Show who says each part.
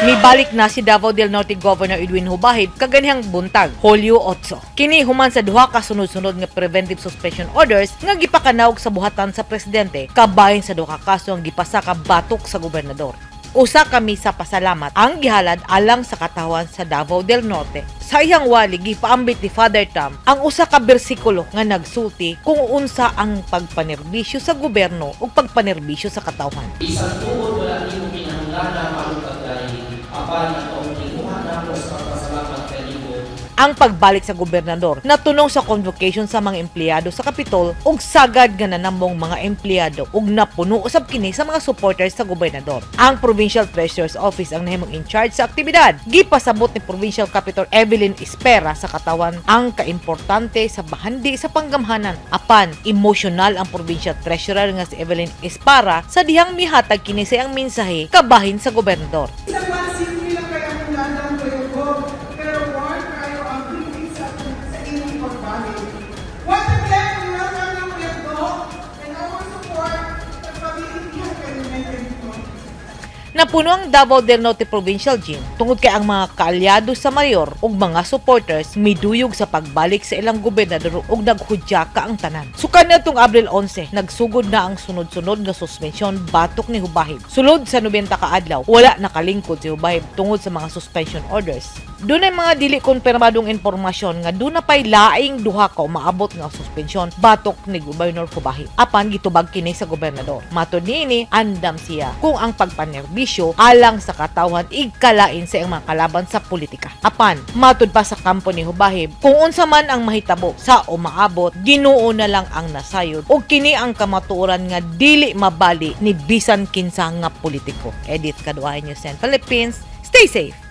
Speaker 1: Mibalik na si Davao del Norte Governor Edwin Jubahib kaganihang buntag, Hulyo 8. Kini human sa duha ka sunod-sunod nga preventive suspension orders nga gipakanaog sa buhatan sa presidente kabahin sa duha ka kaso ang gipasa ka batok sa gobernador. Usa kami sa pasalamat ang gihalad alang sa katawhan sa Davao del Norte. Sa iyang wali gipaambit ni Father Tam ang usa ka bersikulo nga nagsulti kung unsa ang pagpanerbisyo sa gobyerno ug pagpanerbisyo sa katawhan.
Speaker 2: Isang tuod wala nimo kinahanglan palutagay apan ang kinuha namo sa pagpasalamat kanimo.
Speaker 1: Ang pagbalik sa gobernador natunong sa convocation sa mga empleyado sa Kapitol ug sagad nga nanamong mga empleyado ug napuno usab kini sa mga supporters sa gobernador. Ang Provincial Treasurer's Office ang nahimong in charge sa aktibidad. Gipasabot ni Provincial Capital Evelyn Espera sa katawan ang kaimportante sa bahandi sa panggamhanan. Apan emotional ang Provincial Treasurer nga si Evelyn Espera sa dihang mihatag kini sa iyang mensahe kabahin sa gobernador. Napuno ang Davao del Norte Provincial Gym tungod kay ang mga kaalyado sa mayor ug mga supporters miduyog sa pagbalik sa ilang gobernador ug naghudya ka ang tanan. Sukan natong Abril 11, nagsugod na ang sunod-sunod nga suspension batok ni Jubahib. Sulod sa 90 ka adlaw, wala nakalingkod si Jubahib tungod sa mga suspension orders. Dunay mga dili konfirmadong impormasyon nga duna pay laing duha ka umaabot nga suspensyon batok ni Governor Jubahib. Apan gitubag kini sa gobernador. Matud niini andam siya kung ang pagpanerbisyo alang sa katawhan igkalain sa iyang mga kalaban sa politika. Apan matud pa sa kampo ni Jubahib kung unsa man ang mahitabo sa umaabot, Ginoo na lang ang nasayod ug kini ang kamatuoran nga dili mabali ni bisan kinsa nga politiko. Edit Kaduay Newsline Philippines. Stay safe.